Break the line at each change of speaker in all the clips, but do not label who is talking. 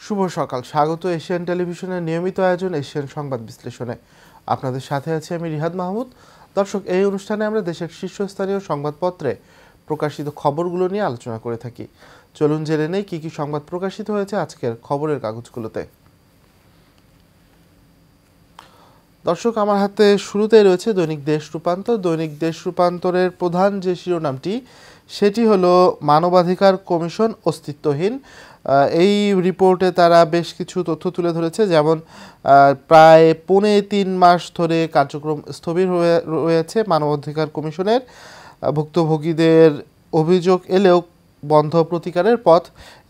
শুভ সকাল, স্বাগত এশিয়ান টেলিভিশনের নিয়মিত আয়োজন এশিয়ান সংবাদ বিশ্লেষণে। আপনাদের সাথে আছি আমি রিহাদ মাহমুদ। দর্শক, এই অনুষ্ঠানে আমরা দেশের শীর্ষস্থানীয় সংবাদপত্রে প্রকাশিত খবরগুলো নিয়ে আলোচনা করে থাকি। চলুন জেনে নেই কী কী সংবাদ প্রকাশিত হয়েছে আজকের খবরের কাগজগুলোতে। দর্শক, আমার হাতে শুরুতেই রয়েছে দৈনিক দেশ রূপান্তর। দৈনিক দেশ রূপান্তরের প্রধান যে শিরোনামটি সেটি হলো মানবাধিকার কমিশন অস্তিত্বহীন। এই রিপোর্টে তারা বেশ কিছু তথ্য তুলে ধরেছে, যেমন প্রায় 3.5 মাস ধরে কার্যক্রম স্থবির রয়েছে মানবাধিকার কমিশনের। ভুক্তভোগীদের অভিযোগ এলেও বন্ধ প্রতিকারের পথ,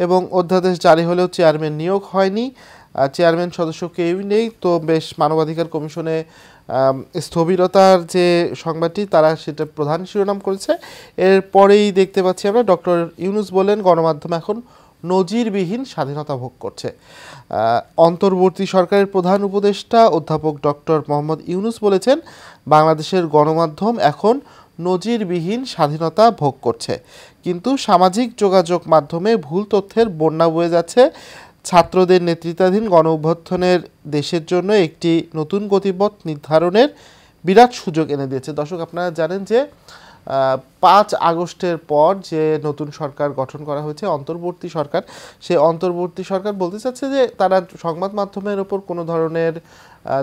এবং অধ্যাদেশ জারি হলেও চেয়ারম্যান নিয়োগ হয়নি, চেয়ারম্যান সদস্য কেউই নেই। তো বেশ মানবাধিকার কমিশনে স্থবিরতার যে সংবাদটি তারা সেটা প্রধান শিরোনাম করেছে। এরপরেই দেখতে পাচ্ছি আমরা ডক্টর ইউনূস বলেন গণমাধ্যম এখন নজিরবিহীন স্বাধীনতা ভোগ করছে। অন্তর্বর্তী সরকারের প্রধান উপদেষ্টা অধ্যাপক ডক্টর মোহাম্মদ ইউনূস বলেছেন বাংলাদেশের গণমাধ্যম এখন নজিরবিহীন স্বাধীনতা ভোগ করছে, কিন্তু সামাজিক যোগাযোগ মাধ্যমে ভুল তথ্যের বন্যা বয়ে যাচ্ছে। ছাত্রদের নেতৃত্বাধীন গণ অভ্যুত্থানের দেশের জন্য একটি নতুন গতিপথ নির্ধারণের বিরাট সুযোগ এনে দিয়েছে। দর্শক, আপনারা জানেন যে 5 আগস্টের পর যে নতুন সরকার গঠন করা হয়েছে অন্তর্বর্তী সরকার, সেই অন্তর্বর্তী সরকার বলতে চাচ্ছে যে তারা সংবাদ মাধ্যমের ওপর কোনো ধরনের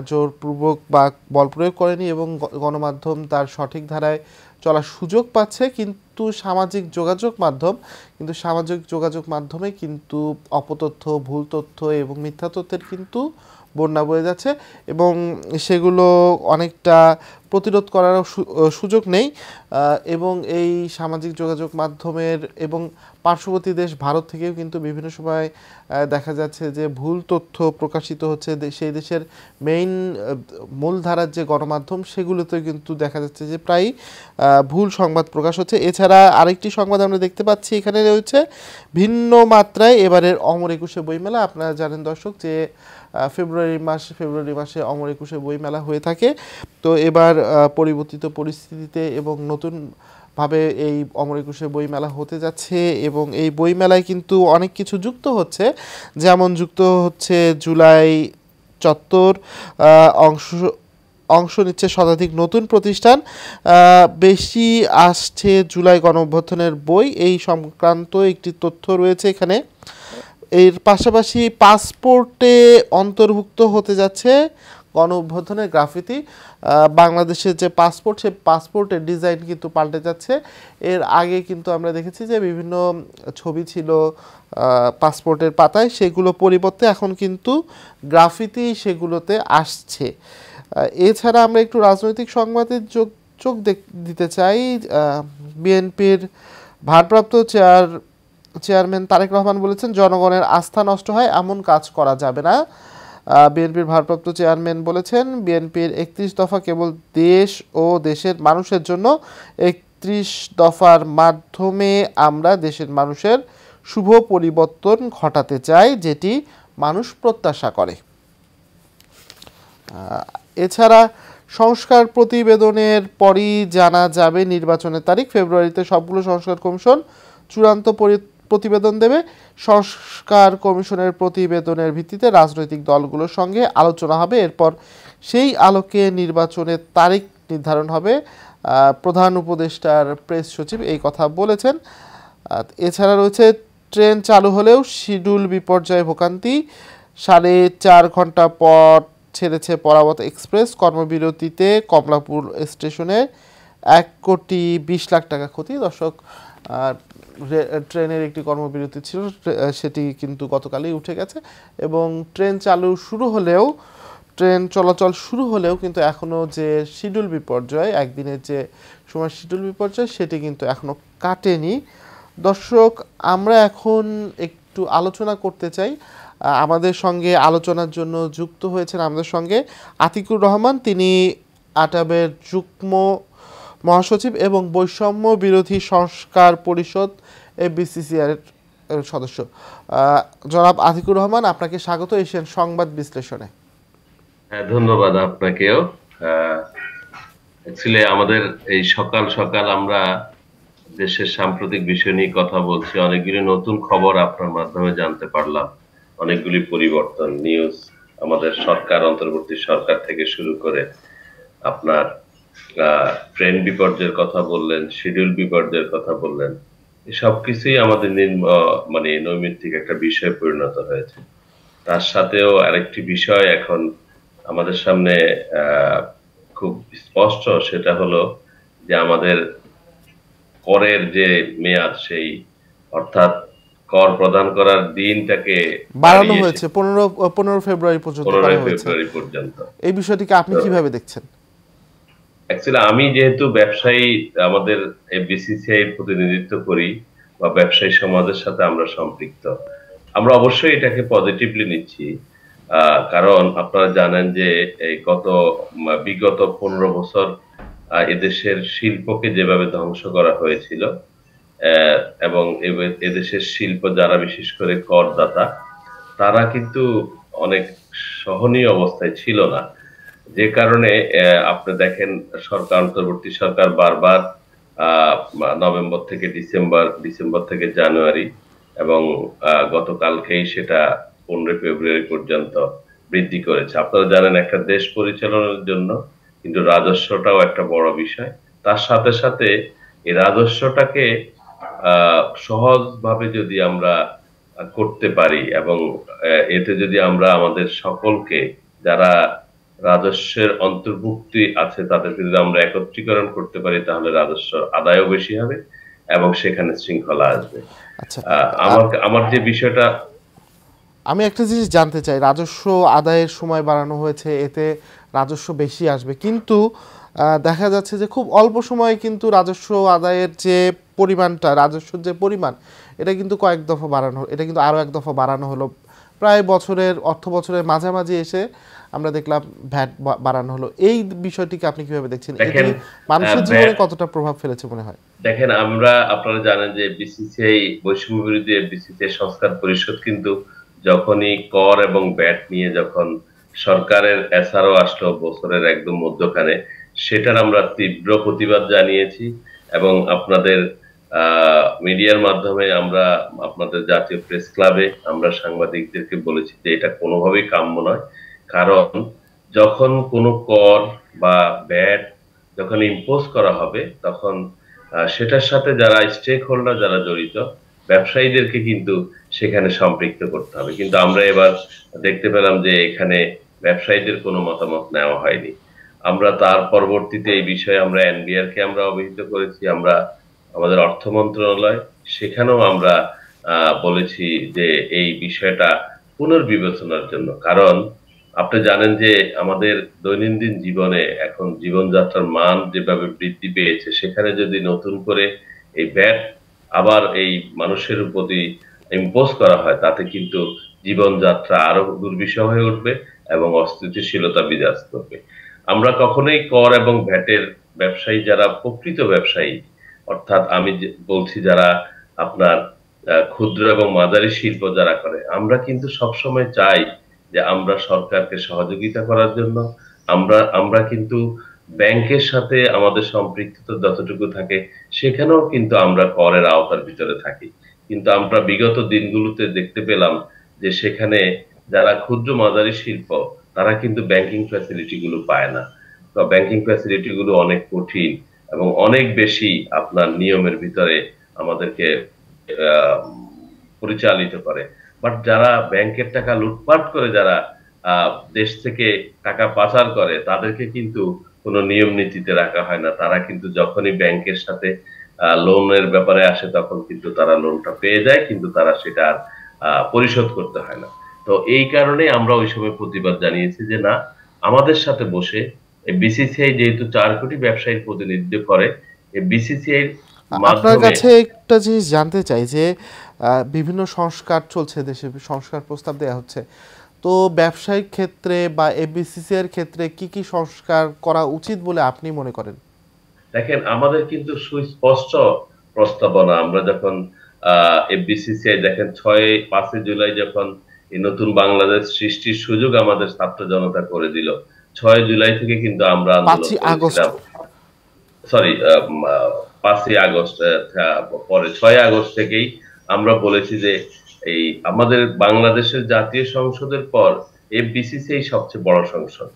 জোরপূর্বক বা বল প্রয়োগ করেনি এবং গণমাধ্যম তার সঠিক ধারায় চলার সুযোগ পাচ্ছে। কিন্তু সামাজিক যোগাযোগ মাধ্যমে কিন্তু অপতথ্য, ভুল তথ্য এবং মিথ্যা তথ্যের কিন্তু বন্যা বয়ে যাচ্ছে, এবং সেগুলো অনেকটা প্রতিরোধ করারও সুযোগ নেই। এবং এই সামাজিক যোগাযোগ মাধ্যমের এবং পার্শ্ববর্তী দেশ ভারত থেকেও কিন্তু বিভিন্ন সময় দেখা যাচ্ছে যে ভুল তথ্য প্রকাশিত হচ্ছে। সেই দেশের মূলধারার যে গণমাধ্যম সেগুলোতে কিন্তু দেখা যাচ্ছে যে প্রায় ভুল সংবাদ প্রকাশ হচ্ছে। এছাড়া আরেকটি সংবাদ আমরা দেখতে পাচ্ছি, এখানে রয়েছে ভিন্ন মাত্রায় এবারের অমর একুশে বইমেলা। আপনারা জানেন দর্শক যে ফেব্রুয়ারি মাসে অমর একুশে বইমেলা হয়ে থাকে। তো এবার পরিবর্তিত পরিস্থিতিতে এবং নতুনভাবে এই অমর একুশে বইমেলা হতে যাচ্ছে, এবং এই বইমেলায় কিন্তু অনেক কিছু যুক্ত হচ্ছে। যেমন যুক্ত হচ্ছে জুলাই চত্বর, অংশ নিচ্ছে শতাধিক নতুন প্রতিষ্ঠান, বেশি আসছে জুলাই গণ অভ্যুত্থানের বই, এই সংক্রান্ত একটি তথ্য রয়েছে এখানে। এর পাশাপাশি পাসপোর্টে অন্তর্ভুক্ত হতে যাচ্ছে গণ অভ্যুত্থানের গ্রাফিতি। বাংলাদেশের যে পাসপোর্ট, সেই পাসপোর্টের ডিজাইন কিন্তু পাল্টে যাচ্ছে। এর আগে কিন্তু আমরা দেখেছি যে বিভিন্ন ছবি ছিল পাসপোর্টের পাতায়, সেগুলো পরিবর্তে এখন কিন্তু গ্রাফিতি সেগুলোতে আসছে। এছাড়া আমরা একটু রাজনৈতিক সংবাদে চোখ দিতে চাই। বিএনপির ভারপ্রাপ্ত চেয়ারম্যান তারেক রহমান বলেছেন জনগণের আস্থা নষ্ট হয় এমন কাজ করা যাবে না। বিএনপির ভারপ্রাপ্ত চেয়ারম্যান বলেছেন বিএনপির 31 দফা কেবল দেশ ও দেশের মানুষের জন্য। 31 দফার মাধ্যমে আমরা দেশের মানুষের শুভ পরিবর্তন ঘটাতে চাই, যেটি মানুষ প্রত্যাশা করে। এছাড়া সংস্কার প্রতিবেদনের পরই জানা যাবে নির্বাচনের তারিখ। ফেব্রুয়ারিতে সবগুলো সংস্কার কমিশন চূড়ান্ত প্রতিবেদন দেবে। সংস্কার কমিশনের প্রতিবেদনের ভিত্তিতে রাজনৈতিক দলগুলোর সঙ্গে আলোচনা হবে, এরপর সেই আলোকে নির্বাচনের তারিখ নির্ধারণ হবে। প্রধান উপদেষ্টার প্রেস সচিব এই কথা বলেছেন। এছাড়া রয়েছে ট্রেন চালু হলেও শিডিউল বিপর্যয়ে ভোগান্তি। 4.5 ঘন্টা পর ছেড়েছে পরাবত এক্সপ্রেস। কর্মবিরতিতে কমলাপুর স্টেশনে 1,20,00,000 টাকা ক্ষতি। দর্শক, ট্রেনের একটি কর্মবিরতি ছিল, সেটি কিন্তু গতকালই উঠে গেছে, এবং ট্রেন চলাচল শুরু হলেও কিন্তু এখনও যে শিডিউল বিপর্যয়, একদিনের যে সময় শিডিউল বিপর্যয়, সেটি কিন্তু এখনও কাটেনি। দর্শক, আমরা এখন একটু আলোচনা করতে চাই। আমাদের সঙ্গে আলোচনার জন্য যুক্ত হয়েছেন আমাদের সঙ্গে আতিকুর রহমান, তিনি আটাবের যুগ্ম মহাসচিব এবং বৈষম্য বিরোধী সংস্কার পরিষদ এফবিসিসিআর এর সদস্য। জনাব আতিকুর রহমান, আপনাকে স্বাগত এশিয়ান সংবাদ বিশ্লেষণে।
ধন্যবাদ আপনাকেও। অ্যাকচুয়ালি আমাদের এই সকাল সকাল আমরা দেশের সাম্প্রতিক বিষয় নিয়ে কথা বলছি, অনেকগুলো নতুন খবর আপনার মাধ্যমে জানতে পারলাম। অনেকগুলি পরিবর্তন নিউজ, আমাদের সরকার, অন্তর্বর্তী সরকার থেকে শুরু করে আপনার ট্রেন বিপর্যয়ের কথা বললেন, শিডিউল বিপর্যয়ের কথা বললেন, সবকিছুই আমাদের মানে নৈমিত্তিক একটা বিষয় পরিণত হয়েছে। তার সাথেও আরেকটি বিষয় এখন আমাদের সামনে আহ খুব স্পষ্ট, সেটা হলো যে আমাদের করের যে মেয়াদ, সেই অর্থাৎ কর প্রদান করার দিনটাকে
বাড়ানো
বাড়িয়ে
হয়েছে, 15 ফেব্রুয়ারি পর্যন্ত করা
15
হয়েছে।
ফেব্রুয়ারি পর্যন্ত।
এই বিষয়টিকে আপনি
তো
কিভাবে দেখছেন?
অ্যাকচুয়ালি আমি যেহেতু ব্যবসায়ী, আমাদের বিসিসিআই এর প্রতিনিধিত্ব করি বা ব্যবসায়ী সমাজের সাথে আমরা সম্পৃক্ত, আমরা অবশ্যই এটাকে পজিটিভলি নিচ্ছি। কারণ আপনারা জানেন যে এই বিগত 15 বছর এদেশের শিল্পকে যেভাবে ধ্বংস করা হয়েছিল, আহ, এবং এদেশের শিল্প যারা বিশেষ করে করদাতা, তারা কিন্তু অনেক সহনীয় অবস্থায় ছিল না। যে কারণে আপনি দেখেন সরকার, অন্তর্বর্তী সরকার বারবার আহ, নভেম্বর থেকে ডিসেম্বর, ডিসেম্বর থেকে জানুয়ারি, এবং গতকালকেই সেটা 15 ফেব্রুয়ারি পর্যন্ত বৃদ্ধি করেছে। আপনারা জানেন একটা দেশ পরিচালনার জন্য কিন্তু রাজস্বটাও একটা বড় বিষয়। তার সাথে সাথে এই রাজস্বটাকে সহজভাবে যদি আমরা করতে পারি, এবং এতে যদি আমরা আমাদের সকলকে, যারা রাজস্বের অন্তর্ভুক্তি আছে, তাদেরকে যদি আমরা একত্রীকরণ করতে পারি, তাহলে রাজস্ব আদায়ও বেশি হবে এবং সেখানে শৃঙ্খলা আসবে।
আচ্ছা,
আমার আমার যে বিষয়টা,
আমি একটা জিনিস জানতে চাই, রাজস্ব আদায়ের সময় বাড়ানো হয়েছে, এতে রাজস্ব বেশি আসবে, কিন্তু দেখা যাচ্ছে যে খুব অল্প সময়ে কিন্তু রাজস্ব আদায়ের যে পরিমাণটা, রাজস্বের যে পরিমাণ, এটা কিন্তু কয়েক দফা বাড়ানো, এটা কিন্তু আরও এক দফা বাড়ানো হলো। প্রায় অর্থ বছরের মাঝামাঝি এসে আমরা দেখলাম ভ্যাট বাড়ানো হলো। এই বিষয়টিকে আপনি কিভাবে দেখছেন? এটি
দেখেন,
মানুষের জীবনে
ব্যাট,
কতটা প্রভাব ফেলেছে মনে হয়?
দেখেন আপনারা জানেন যে বিসিসিআই, বৈষম্য বিরোধী বিসিসিআই সংস্কার পরিষদ কিন্তু যখনই কর এবং ব্যাট নিয়ে যখন সরকারের এসআরও আসলো বছরের একদম মধ্যখানে, সেটার আমরা তীব্র প্রতিবাদ জানিয়েছি। এবং আপনাদের মিডিয়ার মাধ্যমে আমরা, আপনাদের জাতীয় প্রেস ক্লাবে আমরা সাংবাদিকদেরকে বলেছি যে এটা কোনোভাবেই কাম্য নয়। কারণ যখন কোনো কর বা ব্যাট যখন ইম্পোজ করা হবে, তখন সেটার সাথে যারা স্টেক হোল্ডার, যারা জড়িত, ব্যবসায়ীদেরকে কিন্তু সেখানে সম্পৃক্ত করতে হবে। কিন্তু আমরা এবার দেখতে পেলাম যে এখানে ব্যবসায়ীদের কোনো মতামত নেওয়া হয়নি। আমরা তার পরবর্তীতে এই বিষয়ে আমরা এনবিআর কে আমরা অবহিত করেছি, আমরা আমাদের অর্থ মন্ত্রণালয়, সেখানেও আমরা বলেছি যে এই বিষয়টা পুনর্বিবেচনার জন্য। কারণ আপনি জানেন যে আমাদের দৈনন্দিন জীবনে এখন জীবনযাত্রার মান যেভাবে বৃদ্ধি পেয়েছে, সেখানে যদি নতুন করে এই ভ্যাট আবার এই মানুষের প্রতি ইম্পোজ করা হয়, তাতে কিন্তু জীবনযাত্রা আরো দুর্বিষহ হয়ে উঠবে এবং অস্থিতিশীলতা বিরাজ করবে। আমরা কখনোই কর এবং ভ্যাটের ব্যবসায়ী, যারা প্রকৃত ব্যবসায়ী, অর্থাৎ আমি বলছি যারা আপনার ক্ষুদ্র এবং মাঝারি শিল্প যারা করে, আমরা কিন্তু সবসময় চাই যে আমরা সরকারকে সহযোগিতা করার জন্য। আমরা কিন্তু ব্যাংকের সাথে আমাদের সম্পৃক্ততা যতটুকু থাকে, সেখানেও কিন্তু আমরা করের আওতার ভিতরে থাকি। কিন্তু আমরা বিগত দিনগুলোতে দেখতে পেলাম যে সেখানে যারা ক্ষুদ্র মাঝারি শিল্প, তারা কিন্তু ব্যাংকিং ফ্যাসিলিটি গুলো পায় না। তো ব্যাংকিং ফ্যাসিলিটি গুলো অনেক কঠিন এবং অনেক বেশি আপনার নিয়মের ভিতরে আমাদেরকে আহ, পরিচালিত করে। বাট যারা ব্যাংকের টাকা লুটপাট করে, যারা দেশ থেকে টাকা পাচার করে, তাদেরকে কিন্তু কোনো নিয়ম নীতিতে রাখা হয় না। তারা কিন্তু যখনই ব্যাংকের সাথে লোনের ব্যাপারে আসে, তখন কিন্তু তারা লোনটা পেয়ে যায়, কিন্তু তারা সেটা আর পরিশোধ করতে হয় না। তো এই কারণে আমরা ওই সময় প্রতিবাদ জানিয়েছি যে না, আমাদের সাথে বসে বিসিসিআই যেহেতু 4 কোটি ব্যবসায়ীর প্রতিনিধিত্ব করে, এই বিসিসিআই এর
আপনার
মাধ্যমে।
কাছে একটা জিনিস জানতে চাই যে বিভিন্ন সংস্কার চলছে দেশে, সংস্কার প্রস্তাব দেওয়া হচ্ছে, তো ব্যবসায়িক ক্ষেত্রে বা এফবিসিসি এর ক্ষেত্রে কি কি সংস্কার করা উচিত বলে আপনি মনে করেন?
দেখেন, আমাদের কিন্তু সুস্পষ্ট প্রস্তাবনা। আমরা যখন এফবিসিসিআই, দেখেন 5ই জুলাই যখন এই নতুন বাংলাদেশ সৃষ্টির সুযোগ আমাদের ছাত্র জনতা করে দিল, 6 জুলাই থেকে কিন্তু আমরা আন্দোলন
5ই আগস্ট।
করেছিলাম। সরি, 5ই আগস্ট, পরে 6ই আগস্ট থেকেই আমরা বলেছি যে এই আমাদের বাংলাদেশের জাতীয় সংসদের পর এফবিসিসিআই সবচেয়ে বড় সংসদ,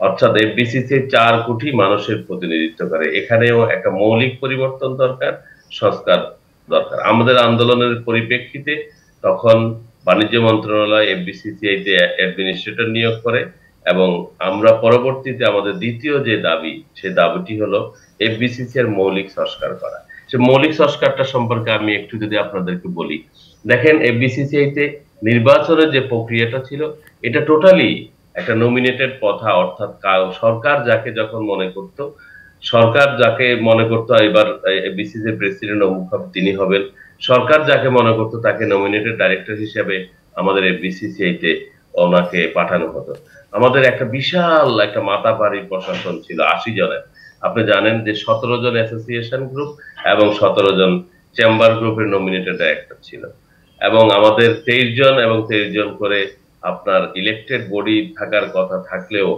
অর্থাৎ এফবিসিসিআই 4 কোটি মানুষের প্রতিনিধিত্ব করে। এখানেও একটা মৌলিক পরিবর্তন দরকার, সংস্কার দরকার। আমাদের আন্দোলনের পরিপ্রেক্ষিতে তখন বাণিজ্য মন্ত্রণালয় এফবিসিসিআই তে অ্যাডমিনিস্ট্রেটর নিয়োগ করে, এবং আমরা পরবর্তীতে আমাদের দ্বিতীয় যে দাবি, সে দাবিটি হলো এফবিসিসি এর মৌলিক সংস্কার করা। সে মৌলিক সংস্কারটা সম্পর্কে আমি একটু যদি আপনাদেরকে বলি, দেখেন এফবিসিসিআই তে নির্বাচনের যে প্রক্রিয়াটা ছিল, এটা টোটালি একটা নমিনেটেড প্রথা, অর্থাৎ সরকার যাকে যখন মনে করত, সরকার যাকে মনে করতো এবার এফবিসিসি এর প্রেসিডেন্ট অমুক তিনি হবেন, সরকার যাকে মনে করতো তাকে নমিনেটেড ডাইরেক্টর হিসেবে আমাদের এফবিসিসিআই তে ওনাকে পাঠানো হতো। আমাদের একটা বিশাল একটা মাতাবাড়ির প্রশাসন ছিল 80 জনের। আপনি জানেন যে 17 জন অ্যাসোসিয়েশন গ্রুপ এবং 17 জন চেম্বার গ্রুপের নমিনেটেড ডাইরেক্টর ছিল, এবং আমাদের 23 জন এবং 23 জন করে আপনার ইলেকটেড বডি থাকার কথা থাকলেও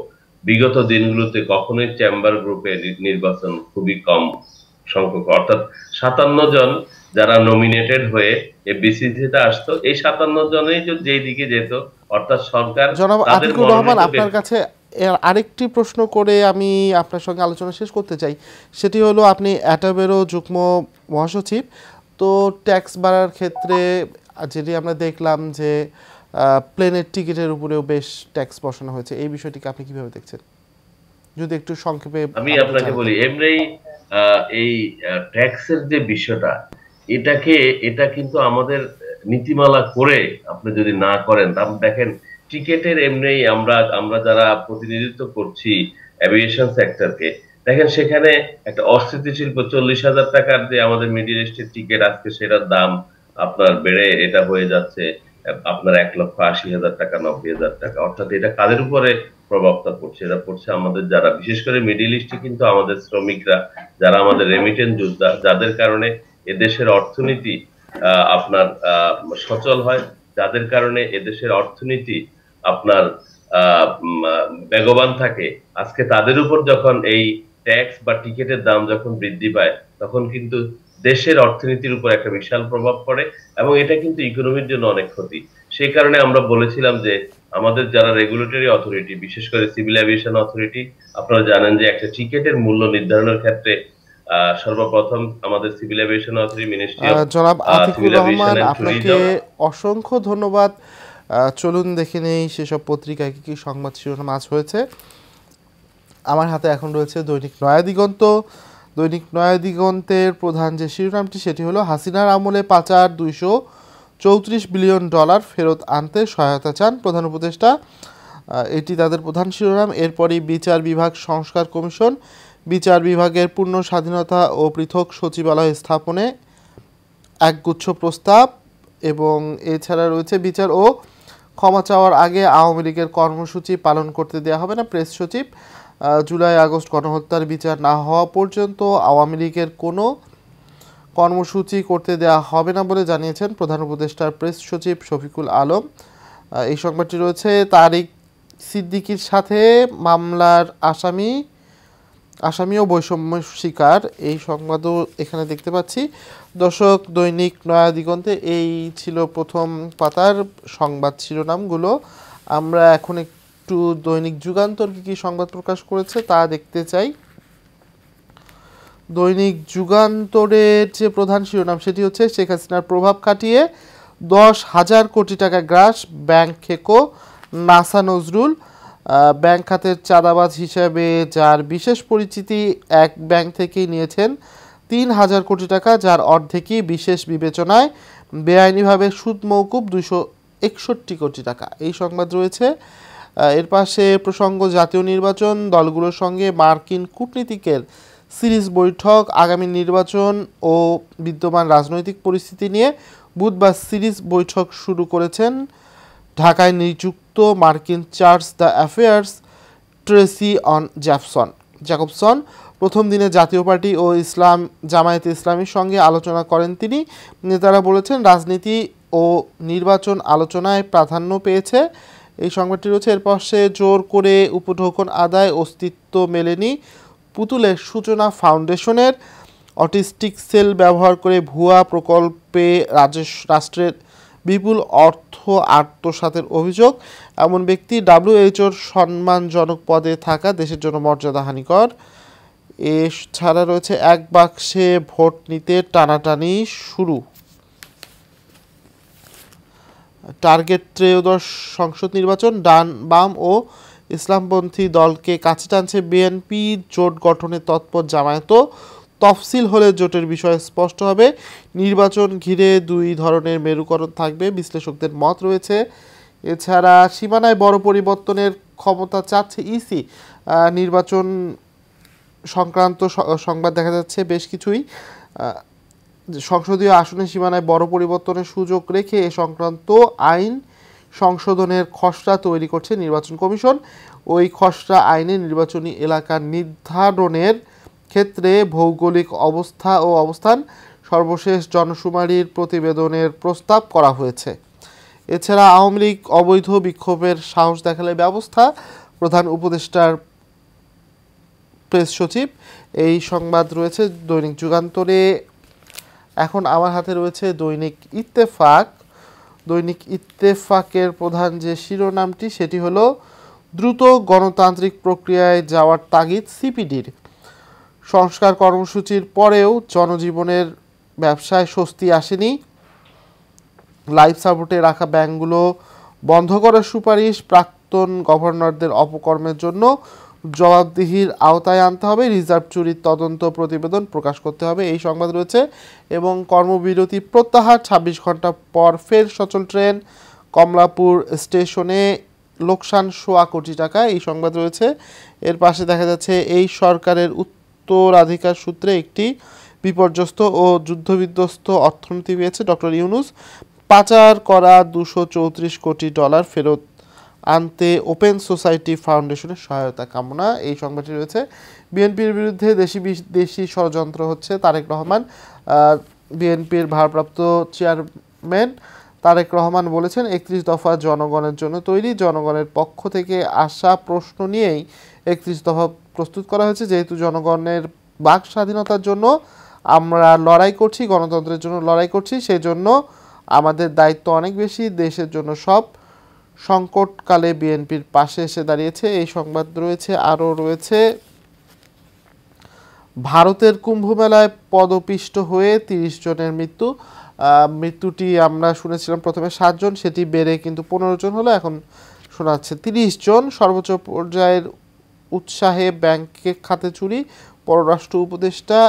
বিগত দিনগুলোতে কখনোই চেম্বার গ্রুপে নির্বাচন খুবই কম সংখ্যক, অর্থাৎ 57 জন যারা নমিনেটেড হয়ে এফবিসিসি তে আসতো, এই 57 জনেই যেই দিকে যেত, অর্থাৎ সরকার
জনাব
তাদের
আতিকুর রহমান,
মনোনীত
আপনার কাছে আরেকটি প্রশ্ন করে আমি আপনার সঙ্গে আলোচনা শেষ করতে চাই। সেটি হলো, আপনি অ্যাটাবেরও যুগ্ম মহাসচিব। তো ট্যাক্স বাড়ার ক্ষেত্রে যেটি আমরা দেখলাম যে প্লেনের টিকিটের উপরেও বেশ ট্যাক্স বসানো হয়েছে, এই বিষয়টিকে আপনি কিভাবে দেখছেন, যদি একটু সংক্ষেপে
আমি আপনাকে বলি। এমনি এই ট্যাক্সের যে বিষয়টা, এটা কিন্তু আমাদের নীতিমালা করে আপনি যদি না করেন, তাহলে দেখেন টিকেটের এমনি আমরা যারা প্রতিনিধিত্ব করছি এভিয়েশন সেক্টরকে, দেখেন সেখানে একটা অস্থিতিশীল 40,000 টাকার যে আমাদের মিডিল ইস্টের টিকিট, আজকে সেটার দাম আপনার বেড়ে এটা হয়ে যাচ্ছে আপনার 1,80,000 টাকা, 90,000 টাকা। অর্থাৎ এটা কাদের উপরে প্রভাবটা পড়ছে? এটা পড়ছে আমাদের যারা, বিশেষ করে মিডিল ইস্টে কিন্তু আমাদের শ্রমিকরা, যারা আমাদের রেমিটেন্স যোদ্ধা, যাদের কারণে এদেশের অর্থনীতি আপনার সচল হয়, যাদের কারণে এদেশের অর্থনীতি আপনার বেগবান থাকে। আজকে তাদের উপর যখন এই ট্যাক্স বা টিকিটের দাম যখন বৃদ্ধি পায়, তখন কিন্তু দেশের অর্থনীতির উপর একটা বিশাল প্রভাব পড়ে, এবং এটা কিন্তু ইকোনমির জন্য অনেক ক্ষতি। সেই কারণে আমরা বলেছিলাম যে আমাদের যারা রেগুলেটরি অথরিটি, বিশেষ করে সিভিল এভিয়েশন অথরিটি, আপনারা জানেন যে একটা টিকেটের মূল্য নির্ধারণের ক্ষেত্রে সর্বপ্রথম আমাদের civil aviation authority, ministry of
জনাব Atiqur
civil aviation
Rahman,
and
আপনাকে
ট্যুরিজম।
অসংখ্য ধন্যবাদ। চলুন দেখে নেই সেসব পত্রিকায় কি কি সংবাদ শিরোনাম আজ হয়েছে। আমার হাতে এখন রয়েছে দৈনিক নয়াদিগন্ত। দৈনিক নয়াদিগন্তের প্রধান যে শিরোনামটি, সেটি হলো, হাসিনার আমলে পাচার $234 বিলিয়ন ফেরত আনতে সহায়তা চান প্রধান উপদেষ্টা। এটি তাদের প্রধান শিরোনাম। এরপরই বিচার বিভাগ সংস্কার কমিশন, বিচার বিভাগের পূর্ণ স্বাধীনতা ও পৃথক সচিবালয় স্থাপনে একগুচ্ছ প্রস্তাব, এবং এছাড়া রয়েছে, বিচার ও ক্ষমা চাওয়ার আগে আওয়ামী লীগের কর্মসূচি পালন করতে দেওয়া হবে না প্রেস সচিব। জুলাই আগস্ট গণহত্যার বিচার না হওয়া পর্যন্ত আওয়ামী লীগের কোনো কর্মসূচি করতে দেওয়া হবে না বলে জানিয়েছেন প্রধান উপদেষ্টার প্রেস সচিব শফিকুল আলম। এই সংবাদটি রয়েছে। তারিক সিদ্দিকীর সাথে মামলার আসামিও বৈষম্য শিকার, এই সংবাদও এখানে দেখতে পাচ্ছি। দর্শক, দৈনিক নয়াদিগন্তে এই ছিল প্রথম পাতার সংবাদ শিরোনামগুলো। আমরা এখন একটু দৈনিক যুগান্তর কি কি সংবাদ প্রকাশ করেছে তা দেখতে চাই। দৈনিক যুগান্তরের যে প্রধান শিরোনাম, সেটি হচ্ছে, শেখ হাসিনার প্রভাব খাটিয়ে 10,000 কোটি টাকা গ্রাস, ব্যাংক খেকো নাসা নজরুল। ব্যাংক খাতের চাঁদাবাজ হিসাবে যার বিশেষ পরিচিতি, এক ব্যাংক থেকেই নিয়েছেন 3,000 কোটি টাকা, যার অর্ধেকই বিশেষ বিবেচনায়, বেআইনিভাবে সুদ মওকুফ 261 কোটি টাকা, এই সংবাদ রয়েছে। এর পাশে প্রসঙ্গ জাতীয় নির্বাচন, দলগুলোর সঙ্গে মার্কিন কূটনীতিকের সিরিজ বৈঠক, আগামী নির্বাচন ও বিদ্যমান রাজনৈতিক পরিস্থিতি নিয়ে বুধবার সিরিজ বৈঠক শুরু করেছেন ঢাকায় নিযুক্ত মার্কিন charge d' affaires Tracey Ann Jacobson. প্রথম দিনে জাতীয় পার্টি ও জামায়াতে ইসলামীর সঙ্গে আলোচনা করেন তিনি। নেতারা বলেছেন, রাজনীতি ও নির্বাচন আলোচনায় প্রাধান্য পেয়েছে, এই সংবাদটি রয়েছে। এর পাশে জোর করে উপঢৌকন আদায়, অস্তিত্ব মেলেনি পুতুলের সূচনা ফাউন্ডেশনের, অটিস্টিক সেল ব্যবহার করে ভুয়া প্রকল্পে রাষ্ট্রের বিপুল অর্থ আত্মসাতের অভিযোগ। এমন ব্যক্তি ডাব্লিউএইচওর সম্মানজনক পদে থাকা দেশের জন্য মর্যাদাহানিকর। এছাড়া রয়েছে এক বাক্সে ভোট নিতে টানাটানি শুরু। টার্গেট ত্রয়োদশ সংসদ নির্বাচন, ডান বাম ও ইসলামপন্থী দলকে কাছে টানছে বিএনপি, জোট গঠনে তৎপর জামায়াতও। তফসিল হলে জোটের বিষয় স্পষ্ট হবে। নির্বাচন ঘিরে দুই ধরনের মেরুকরণ থাকবে, বিশ্লেষকদের মত রয়েছে। এছাড়া সীমানায় বড় পরিবর্তনের ক্ষমতা চাচ্ছে ইসি। নির্বাচন সংক্রান্ত সংবাদ দেখা যাচ্ছে বেশ কিছুই। সংসদীয় আসনে সীমানায় বড় পরিবর্তনের সুযোগ রেখে এ সংক্রান্ত আইন সংশোধনের খসড়া তৈরি করছে নির্বাচন কমিশন। ওই খসড়া আইনে নির্বাচনী এলাকা নির্ধারণের ক্ষেত্রে ভৌগোলিক অবস্থা ও অবস্থান, সর্বশেষ জনশুমারির প্রতিবেদনের প্রস্তাব করা হয়েছে। এছাড়া আওয়ামী লীগ অবৈধ বিক্ষোভের সাহস দেখালে ব্যবস্থা, প্রধান উপদেষ্টার প্রেস সচিব। এই সংবাদ রয়েছে দৈনিক যুগান্তরে। এখন আমার হাতে রয়েছে দৈনিক ইত্তেফাক। দৈনিক ইত্তেফাকের প্রধান যে শিরোনামটি সেটি হলো দ্রুত গণতান্ত্রিক প্রক্রিয়ায় যাওয়ার তাগিদ সিপিডির। সংস্কার কর্মসূচির পরেও জনজীবনের ব্যবসায় স্বস্তি আসেনি। লাইফ সাপোর্টে রাখা ব্যাংকগুলো বন্ধ করার সুপারিশ, প্রাক্তন গভর্নরদের অপকর্মের জন্য জবাবদিহির আওতায় আনতে হবে, রিজার্ভ চুরির তদন্ত প্রতিবেদন প্রকাশ করতে হবে, এই সংবাদ রয়েছে। এবং কর্মবিরতি প্রত্যাহার, ২৬ ঘন্টা পর ফের সচল ট্রেন, কমলাপুর স্টেশনে লোকসান ১০০ কোটি টাকা, এই সংবাদ রয়েছে। এর পাশে দেখা যাচ্ছে এই সরকারের উত্তরাধিকার সূত্রে একটি বিপর্যস্ত ও যুদ্ধবিধ্বস্ত অর্থনীতি পেয়েছে ডক্টর ইউনূস। পাচার করা ২৩৪ কোটি ডলার ফেরত আনতে ওপেন সোসাইটি ফাউন্ডেশনের সহায়তা কামনা, এই সংবাদটি রয়েছে। বিএনপির বিরুদ্ধে দেশি বিদেশি ষড়যন্ত্র হচ্ছে, তারেক রহমান। বিএনপির ভারপ্রাপ্ত চেয়ারম্যান তারেক রহমান বলেছেন ৩১ দফা জনগণের জন্য তৈরি, জনগণের পক্ষ থেকে আসা প্রশ্ন নিয়েই ৩১ দফা প্রস্তুত করা হয়েছে। যেহেতু জনগণের বাক স্বাধীনতার জন্য আমরা লড়াই করছি, গণতন্ত্রের জন্য লড়াই করছি, সেই জন্য আমাদের দায়িত্ব অনেক বেশি। দেশের জন্য সব সংকটকালে বিএনপির পাশে এসে দাঁড়িয়েছে, এই সংবাদ রয়েছে। আরও রয়েছে ভারতের কুম্ভমেলায় পদপিষ্ট হয়ে ৩০ জনের মৃত্যু। মৃত্যুটি আমরা শুনেছিলাম প্রথমে ৭ জন, সেটি বেড়ে কিন্তু ১৫ জন হলো, এখন শোনা যাচ্ছে ৩০ জন। সর্বোচ্চ পর্যায়ের উৎসাহে ব্যাংকে খাতে চুরি, পররাষ্ট্র উপদেষ্টা।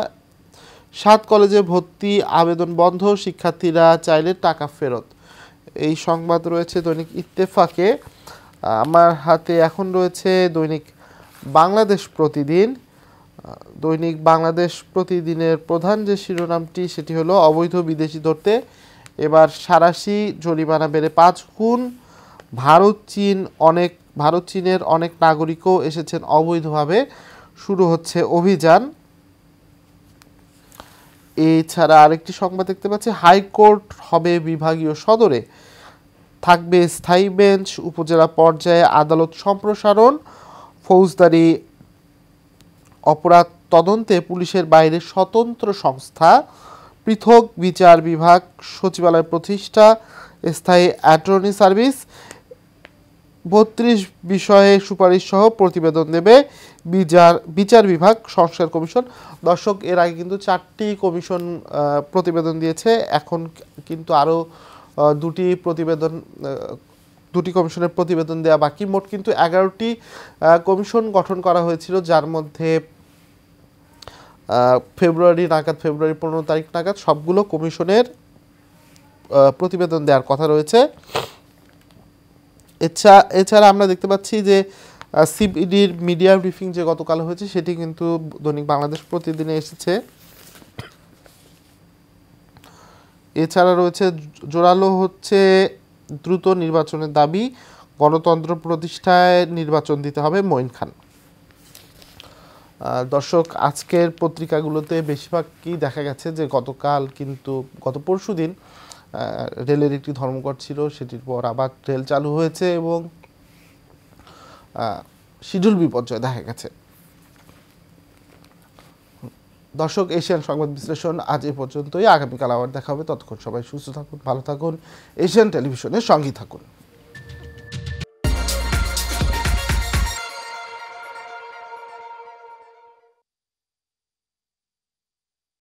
৭ কলেজে ভর্তি আবেদন বন্ধ, শিক্ষার্থীরা চাইলে টাকা ফেরত, এই সংবাদ রয়েছে দৈনিক ইত্তেফাকে। আমার হাতে এখন রয়েছে দৈনিক বাংলাদেশ প্রতিদিন। দৈনিক বাংলাদেশ প্রতিদিনের প্রধান যে শিরোনামটি সেটি হলো অবৈধ বিদেশি ধরতে এবার সাঁড়াশি, জরিমানা বেড়ে ৫ গুণ। ভারত চীনের অনেক নাগরিকও এসেছেন অবৈধভাবে, শুরু হচ্ছে অভিযান। এছাড়া আরেকটি সংবাদ দেখতে পাচ্ছি, হাইকোর্ট হবে বিভাগীয় সদরে, থাকবে স্থায়ী বেঞ্চ, উপজেলা পর্যায়ে আদালত সম্প্রসারণ, ফৌজদারি অপরাধ তদন্তে পুলিশের বাইরে স্বতন্ত্র সংস্থা, পৃথক বিচার বিভাগ, সচিবালয় প্রতিষ্ঠা, স্থায়ী অ্যাটর্নি সার্ভিস। ৩২ বিষয়ে সুপারিশ সহ প্রতিবেদন দেবে বিচার বিভাগ, সংস্কার কমিশন। দর্শক, এর আগে কিন্তু ৪টি কমিশন প্রতিবেদন দিয়েছে, এখন কিন্তু আরও দুটি কমিশনের প্রতিবেদন দেওয়া বাকি। মোট কিন্তু ১১টি কমিশন গঠন করা হয়েছিল, যার মধ্যে ফেব্রুয়ারি ১৫ তারিখ নাগাদ সবগুলো কমিশনের প্রতিবেদন দেওয়ার কথা রয়েছে। এছাড়া আমরা দেখতে পাচ্ছি যে সিপিডির মিডিয়া ব্রিফিং যে গতকাল হয়েছে সেটি কিন্তু দৈনিক বাংলাদেশ প্রতিদিনে এসেছে। এছাড়া রয়েছে জোরালো হচ্ছে দ্রুত নির্বাচনের দাবি, গণতন্ত্র প্রতিষ্ঠায় নির্বাচন দিতে হবে মঈন খান। দর্শক, আজকের পত্রিকাগুলোতে বেশিরভাগই দেখা গেছে যে গত পরশু দিন রেলের একটি ধর্মঘট ছিল, সেটির পর আবার রেল চালু হয়েছে এবং শিডিউল বিপর্যয় দেখা গেছে। দর্শক, এশিয়ান সংবাদ বিশ্লেষণ আজ এ পর্যন্তই। আগামীকাল আবার দেখা হবে। ততক্ষণ সবাই সুস্থ থাকুন, ভালো থাকুন, এশিয়ান টেলিভিশনের সঙ্গেই থাকুন।